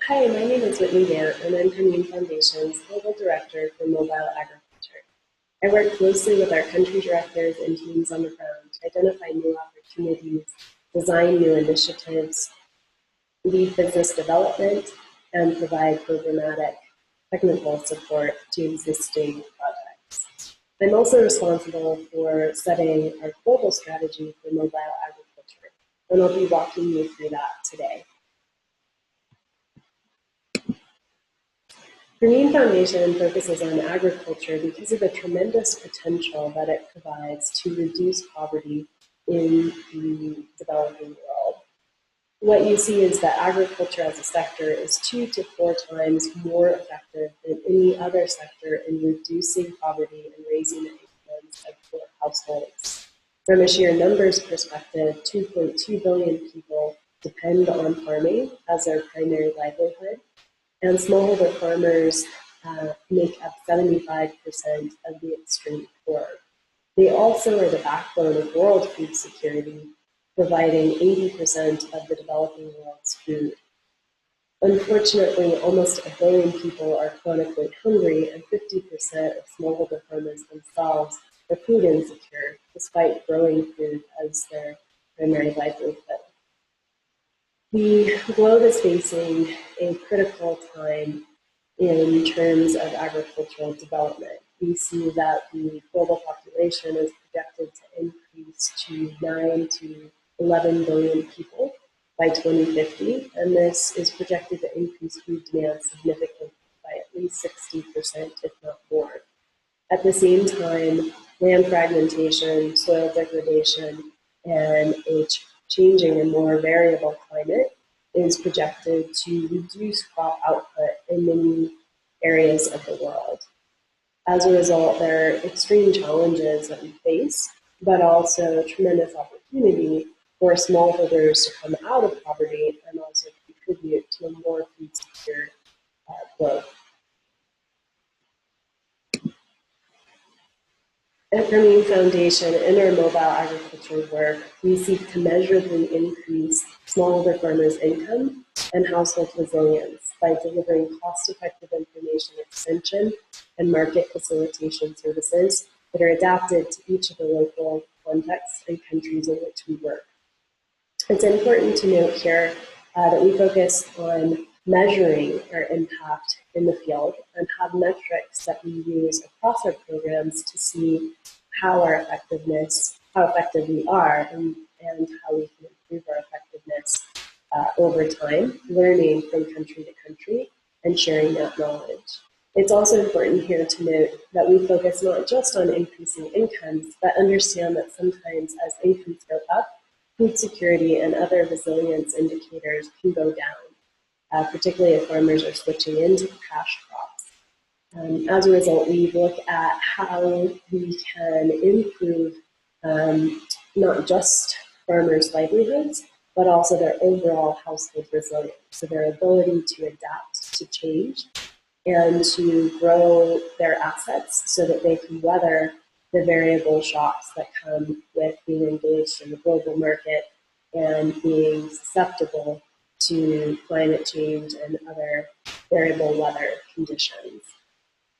Hi, my name is Whitney Gantt, and I'm Gantt Foundation's Global Director for Mobile Agriculture. I work closely with our country directors and teams on the ground to identify new opportunities, design new initiatives, lead business development, and provide programmatic technical support to existing projects. I'm also responsible for setting our global strategy for mobile agriculture, and I'll be walking you through that today. The Gantt Foundation focuses on agriculture because of the tremendous potential that it provides to reduce poverty in the developing world. What you see is that agriculture as a sector is 2 to 4 times more effective than any other sector in reducing poverty and raising the incomes of poor households. From a sheer numbers perspective, 2.2 billion people depend on farming as their primary livelihood, and smallholder farmers make up 75% of the extreme poor. They also are the backbone of world food security, providing 80% of the developing world's food. Unfortunately, almost 1 billion people are chronically hungry, and 50% of smallholder farmers themselves are food insecure, despite growing food as their primary livelihood. The globe is facing a critical time in terms of agricultural development. We see that the global population is projected to increase to 9 to 11 billion people by 2050, and this is projected to increase food demand significantly by at least 60%, if not more. At the same time, land fragmentation, soil degradation, and a changing and more variable climate is projected to reduce crop output in many areas of the world. As a result, there are extreme challenges that we face, but also tremendous opportunity for smallholders to come out of poverty and also contribute to a more food secure globe. At the Gantt Foundation, in our mobile agriculture work, we seek to measurably increase smallholder farmers' income and household resilience by delivering cost-effective information extension and market facilitation services that are adapted to each of the local contexts and countries in which we work. It's important to note here that we focus on measuring our impact in the field and have metrics that we use across our programs to see how effective we are and how we can improve our effectiveness over time, learning from country to country and sharing that knowledge. It's also important here to note that we focus not just on increasing incomes, but understand that sometimes as incomes go up, food security and other resilience indicators can go down, particularly if farmers are switching into cash crops. As a result, we look at how we can improve not just farmers' livelihoods, but also their overall household resilience, so their ability to adapt to change and to grow their assets so that they can weather the variable shocks that come with being engaged in the global market and being susceptible to climate change and other variable weather conditions.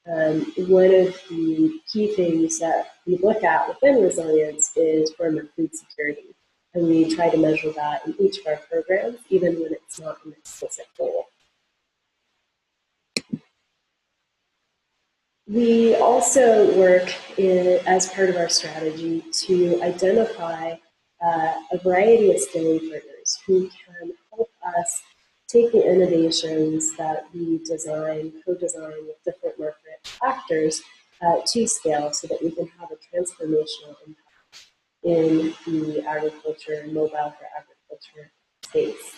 One of the key things that we look at within resilience is farmer food security, and we try to measure that in each of our programs, even when it's not an explicit goal. We also work as part of our strategy to identify a variety of skilling partners who can help us take the innovations that we co-design with different market actors to scale so that we can have a transformational impact in the agriculture and mobile for agriculture space.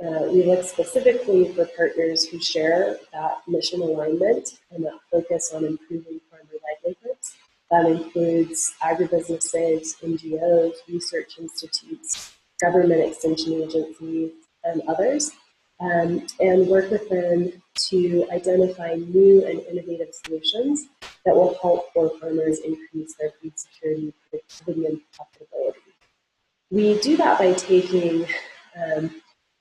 We look specifically for partners who share that mission alignment and that focus on improving farmer livelihoods. That includes agribusinesses, NGOs, research institutes, government extension agencies, and others, and work with them to identify new and innovative solutions that will help poor farmers increase their food security, productivity, and profitability. We do that by taking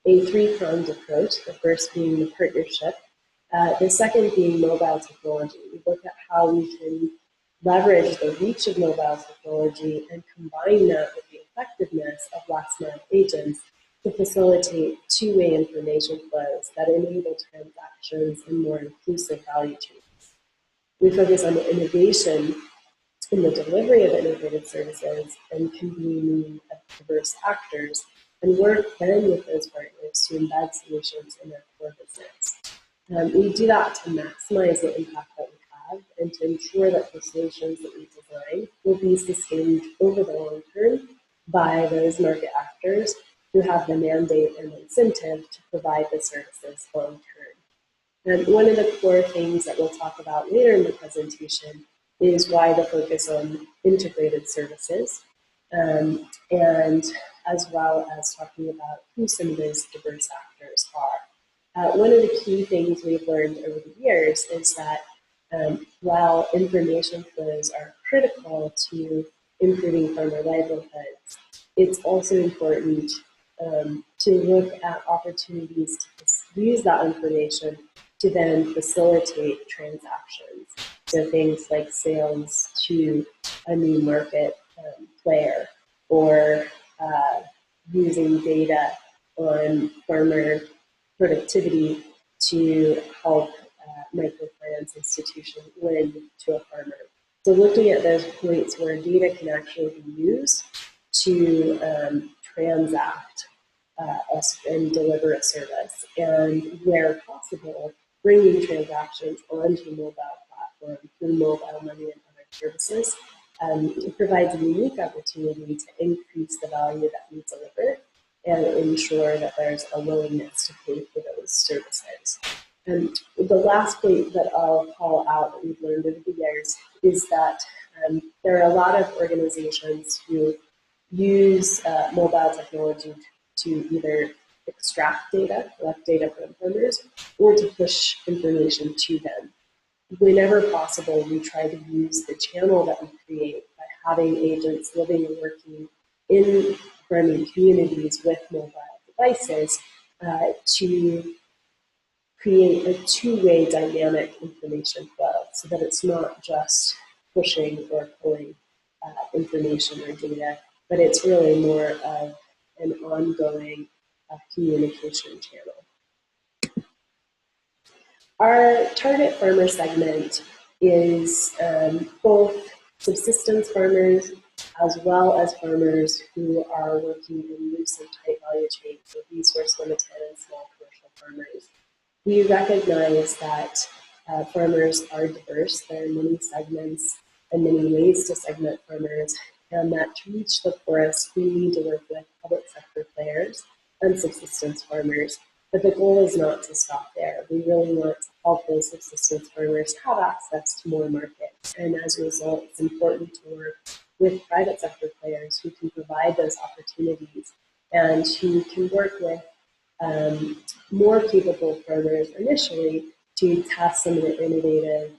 a three-pronged approach, the first being the partnership, the second being mobile technology. We look at how we can leverage the reach of mobile technology and combine that with the effectiveness of last-mile agents to facilitate two-way information flows that enable transactions and more inclusive value chains. We focus on the innovation in the delivery of integrated services and convening of diverse actors, and work then with those partners to embed solutions in their core business. We do that to maximize the impact that we have and to ensure that the solutions that we design will be sustained over the long term by those market actors who have the mandate and incentive to provide the services long term. And one of the core things that we'll talk about later in the presentation is why the focus on integrated services, and as well as talking about who some of those diverse actors are. One of the key things we've learned over the years is that while information flows are critical to improving farmer livelihoods, it's also important to look at opportunities to use that information to then facilitate transactions. So things like sales to a new market player, or using data on farmer productivity to help microfinance institutions lend to a farmer. So looking at those points where data can actually be used to transact and deliver a service, and where possible, bringing transactions onto mobile platforms through mobile money and other services, it provides a unique opportunity to increase the value that we deliver and ensure that there's a willingness to pay for those services. And the last point that I'll call out that we've learned over the years is that there are a lot of organizations who use mobile technology to either extract data, collect data from farmers, or to push information to them. Whenever possible, we try to use the channel that we create by having agents living and working in farming communities with mobile devices to create a two-way dynamic information flow, so that it's not just pushing or pulling information or data, but it's really more of an ongoing communication channel. Our target farmer segment is both subsistence farmers as well as farmers who are working in loose and tight value chains, so resource limited and small commercial farmers. We recognize that farmers are diverse. There are many segments and many ways to segment farmers, and that to reach the poorest, we need to work with public sector players and subsistence farmers. But the goal is not to stop there. We really want to help those subsistence farmers have access to more markets. And as a result, it's important to work with private sector players who can provide those opportunities and who can work with more capable farmers initially to test some of the innovative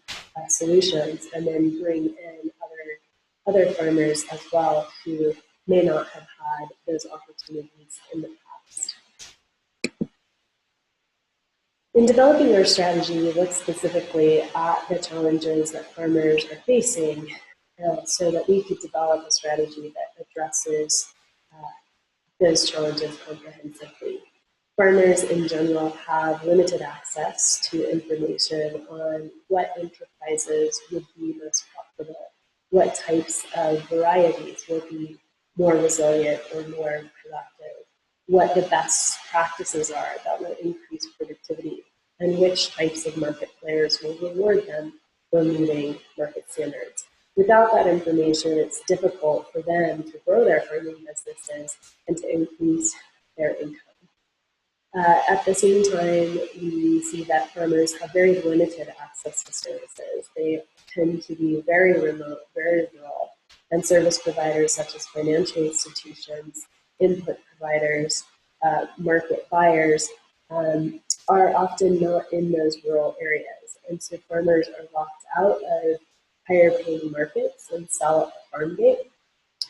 solutions, and then bring in other farmers as well who may not have had those opportunities in the past. In developing our strategy, we look specifically at the challenges that farmers are facing so that we could develop a strategy that addresses those challenges comprehensively. Farmers in general have limited access to information on what enterprises would be most profitable, what types of varieties will be more resilient or more productive, what the best practices are that will increase productivity, and which types of market players will reward them for meeting market standards. Without that information, it's difficult for them to grow their farming businesses and to increase their income. At the same time, we see that farmers have very limited access to services. They tend to be very remote, very rural, and service providers such as financial institutions, input providers, market buyers are often not in those rural areas. And so farmers are locked out of higher paying markets and sell at the farm gate,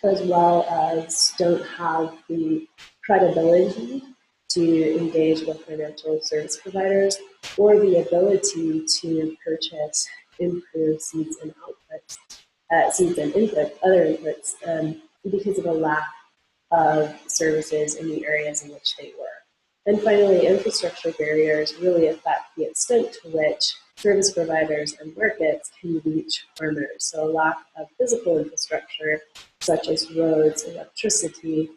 as well as don't have the credibility to engage with financial service providers, or the ability to purchase improved seeds and outputs, seeds and other inputs, because of a lack of services in the areas in which they work. And finally, infrastructure barriers really affect the extent to which service providers and markets can reach farmers. So a lack of physical infrastructure, such as roads, electricity,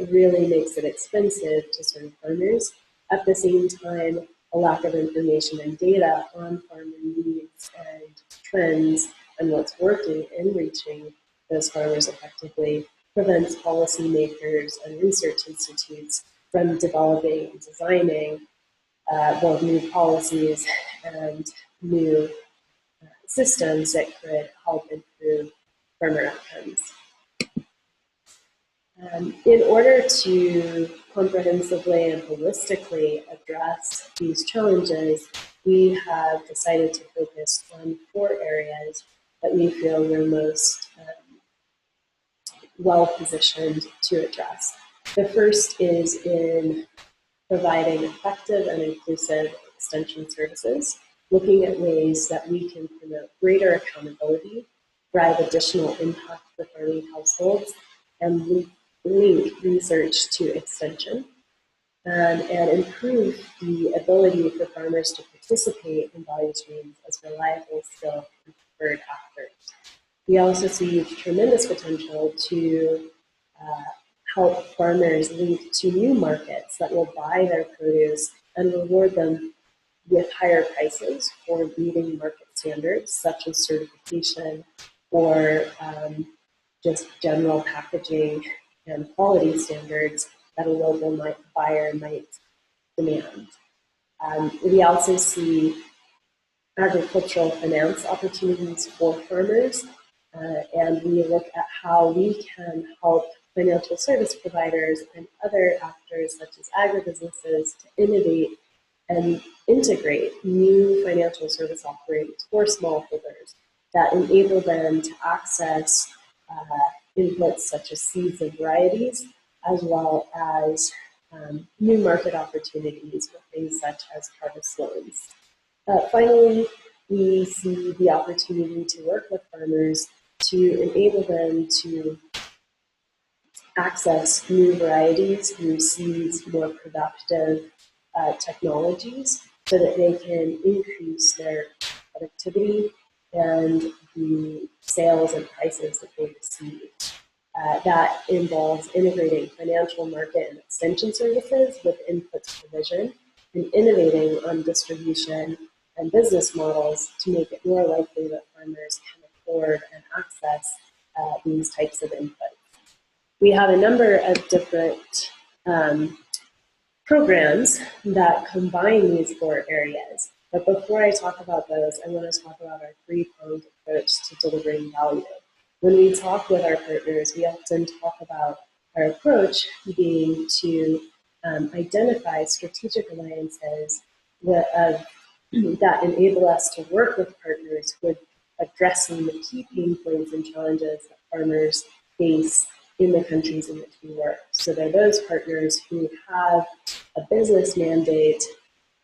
really makes it expensive to serve farmers. At the same time, a lack of information and data on farmer needs and trends and what's working in reaching those farmers effectively prevents policymakers and research institutes from developing and designing both new policies and new systems that could help improve farmer outcomes. In order to comprehensively and holistically address these challenges, we have decided to focus on 4 areas that we feel we're most well positioned to address. The first is in providing effective and inclusive extension services, looking at ways that we can promote greater accountability, drive additional impact for farming households, and link research to extension, and improve the ability for farmers to participate in value streams as reliable, skilled, and preferred actors. We also see tremendous potential to help farmers link to new markets that will buy their produce and reward them with higher prices for meeting market standards, such as certification or just general packaging and quality standards that a local buyer might demand. We also see agricultural finance opportunities for farmers, and we look at how we can help financial service providers and other actors such as agribusinesses to innovate and integrate new financial service offerings for smallholders that enable them to access inputs such as seeds and varieties, as well as new market opportunities with things such as harvest loans. Finally, we see the opportunity to work with farmers to enable them to access new varieties, new seeds, more productive technologies, so that they can increase their productivity and the sales and prices that they receive. That involves integrating financial market and extension services with inputs provision and innovating on distribution and business models to make it more likely that farmers can afford and access these types of inputs. We have a number of different programs that combine these 4 areas. But before I talk about those, I want to talk about our 3-pronged approach to delivering value. When we talk with our partners, we often talk about our approach being to identify strategic alliances that enable us to work with partners with addressing the key pain points and challenges that farmers face in the countries in which we work. So they're those partners who have a business mandate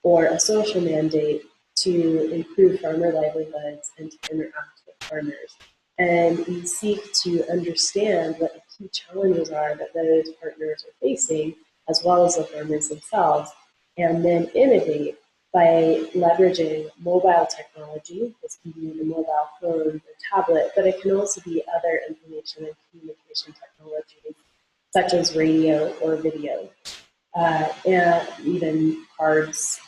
or a social mandate to improve farmer livelihoods and to interact with farmers. And we seek to understand what the key challenges are that those partners are facing, as well as the farmers themselves, and then innovate by leveraging mobile technology. This can be the mobile phone, the tablet, but it can also be other information and communication technologies, such as radio or video, and even cards,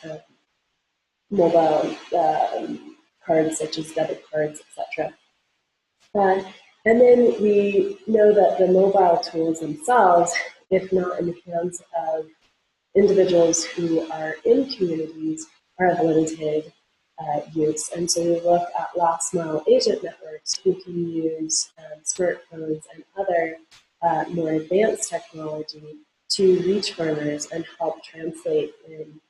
mobile cards such as debit cards, etc. And then we know that the mobile tools themselves, if not in the hands of individuals who are in communities, are of limited use. And so we look at last mile agent networks who can use smartphones and other more advanced technology to reach farmers and help translate in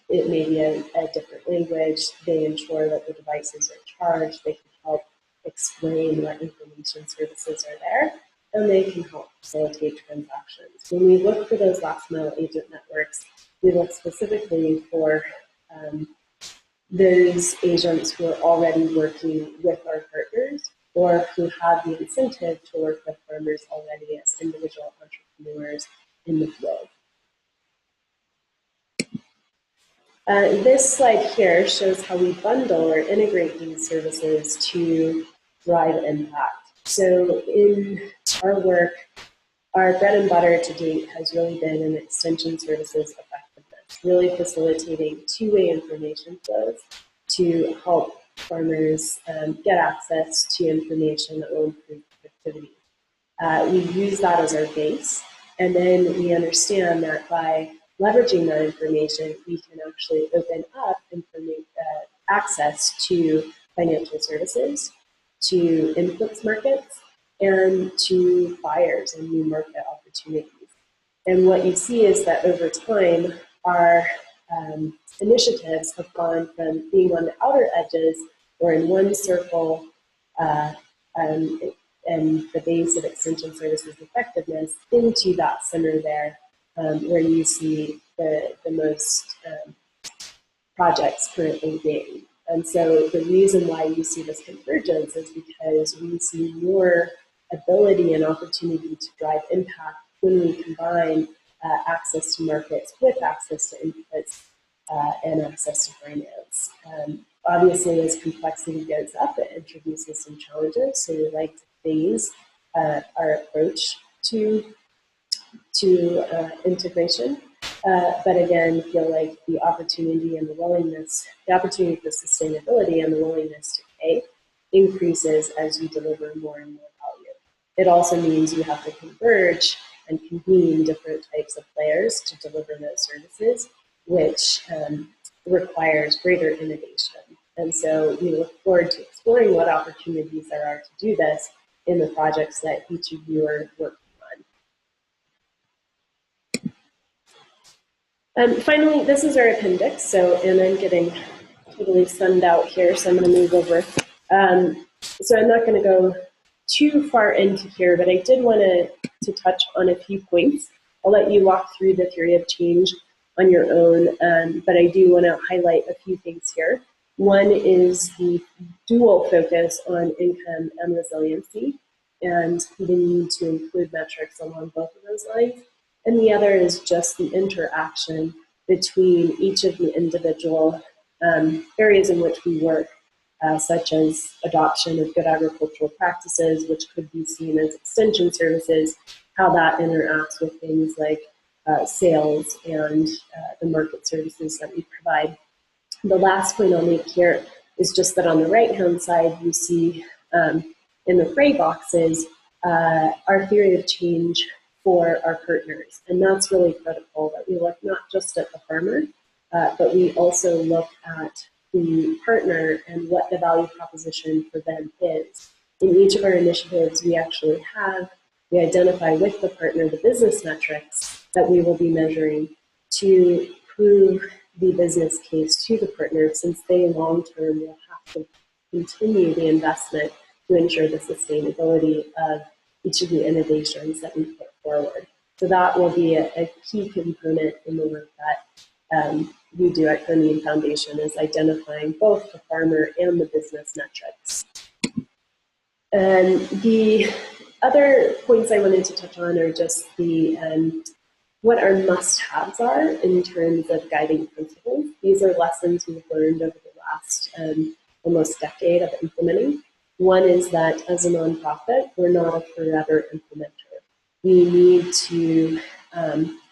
it may be a different language. They ensure that the devices are charged. They can help explain what information services are there. and they can help facilitate transactions. When we look for those last mile agent networks, we look specifically for those agents who are already working with our partners or who have the incentive to work with farmers already as individual entrepreneurs in the field. This slide here shows how we bundle or integrate these services to drive impact. So in our work, our bread and butter to date has really been in extension services effectiveness, really facilitating two-way information flows to help farmers get access to information that will improve productivity. We use that as our base, and then we understand that by leveraging that information, we can actually open up access to financial services, to inputs markets, and to buyers and new market opportunities. And what you see is that over time, our initiatives have gone from being on the outer edges or in one circle and the base of extension services effectiveness into that center there where you see the most projects currently being. And so the reason why you see this convergence is because we see more ability and opportunity to drive impact when we combine access to markets with access to inputs and access to finance. Obviously, as complexity goes up, it introduces some challenges. So we like to phase our approach to integration. But again, feel like the opportunity and the willingness, the opportunity for sustainability and the willingness to pay increases as you deliver more and more value. It also means you have to converge and convene different types of players to deliver those services, which requires greater innovation. And so we look forward to exploring what opportunities there are to do this in the projects that each of you are working on. Finally, this is our appendix. So, and I'm getting totally sunned out here, so I'm going to move over. So I'm not going to go too far into here, but I did want to touch on a few points. I'll let you walk through the theory of change on your own, but I do want to highlight a few things here. One is the dual focus on income and resiliency, and the need to include metrics along both of those lines. And the other is just the interaction between each of the individual areas in which we work, such as adoption of good agricultural practices, which could be seen as extension services, how that interacts with things like sales and the market services that we provide. The last point I'll make here is just that on the right-hand side, you see in the gray boxes our theory of change for our partners. And that's really critical, that we look not just at the farmer, but we also look at the partner and what the value proposition for them is. In each of our initiatives, we identify with the partner the business metrics that we will be measuring to prove the business case to the partner, since they long-term will have to continue the investment to ensure the sustainability of each of the innovations that we put forward. So that will be a key component in the work that we do at Carnegie Foundation, is identifying both the farmer and the business metrics. And the other points I wanted to touch on are just the what our must-haves are in terms of guiding principles. These are lessons we've learned over the last almost decade of implementing. One is that as a nonprofit, we're not a forever implementer. We need to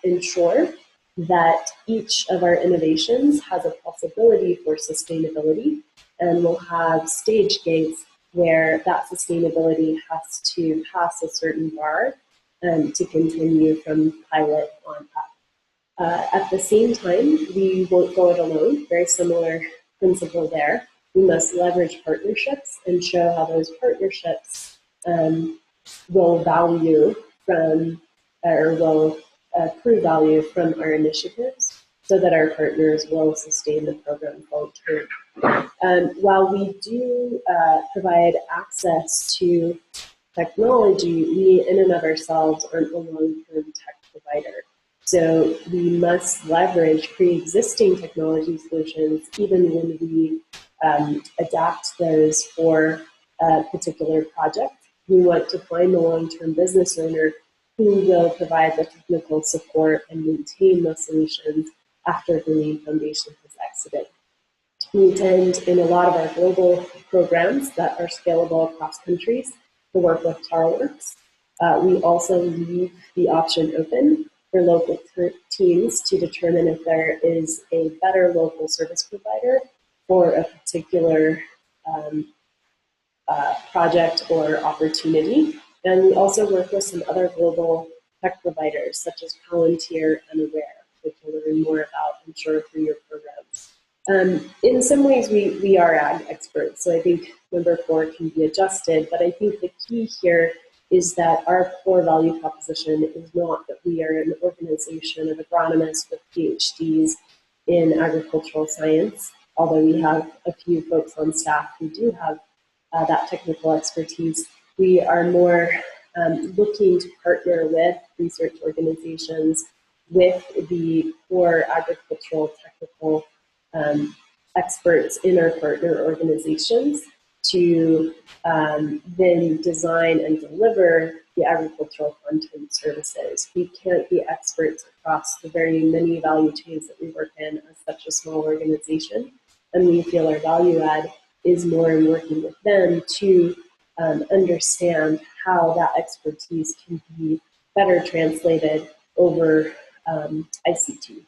ensure that each of our innovations has a possibility for sustainability, and we'll have stage gates where that sustainability has to pass a certain bar to continue from pilot on up. At the same time, we won't go it alone. Very similar principle there. We must leverage partnerships and show how those partnerships will value from, or will accrue value from our initiatives, so that our partners will sustain the program long term. While we do provide access to technology, we in and of ourselves aren't a long-term tech provider. So we must leverage pre-existing technology solutions even when we adapt those for a particular project. We want to find the long-term business owner who will provide the technical support and maintain the solutions after the main foundation has exited. We tend, in a lot of our global programs that are scalable across countries, to work with TARWorks. We also leave the option open for local teams to determine if there is a better local service provider for a particular project or opportunity. And we also work with some other global tech providers, such as Palantir and Aware, which you'll learn more about, I'm sure, through your programs. In some ways, we are ag experts, so I think number 4 can be adjusted, but I think the key here is that our core value proposition is not that we are an organization of agronomists with PhDs in agricultural science, although we have a few folks on staff who do have that technical expertise. We are more looking to partner with research organizations, with the core agricultural technical experts in our partner organizations to then design and deliver the agricultural content services. We can't be experts across the very many value chains that we work in as such a small organization, and we feel our value add is more in working with them to understand how that expertise can be better translated over ICT.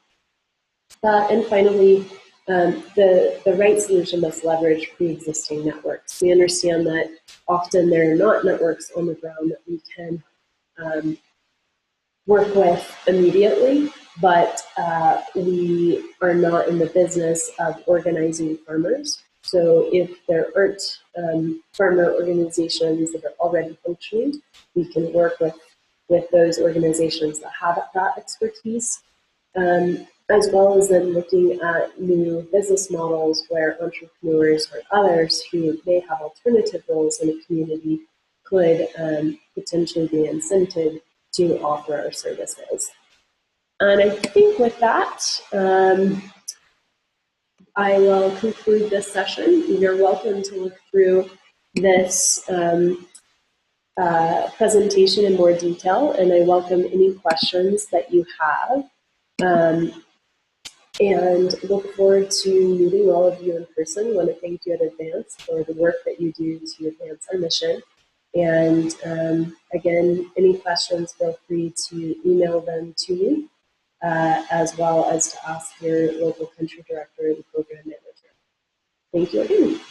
And finally, the right solution must leverage pre-existing networks. We understand that often there are not networks on the ground that we can work with immediately, but we are not in the business of organizing farmers. So if there aren't farmer organizations that are already functioning, we can work with those organizations that have that expertise, as well as then looking at new business models where entrepreneurs or others who may have alternative roles in a community could potentially be incented to offer our services. And I think with that, I will conclude this session. You're welcome to look through this presentation in more detail, and I welcome any questions that you have. And look forward to meeting all of you in person. I want to thank you in advance for the work that you do to advance our mission. And again, any questions, feel free to email them to me, as well as to ask your local country director and program manager. Thank you again.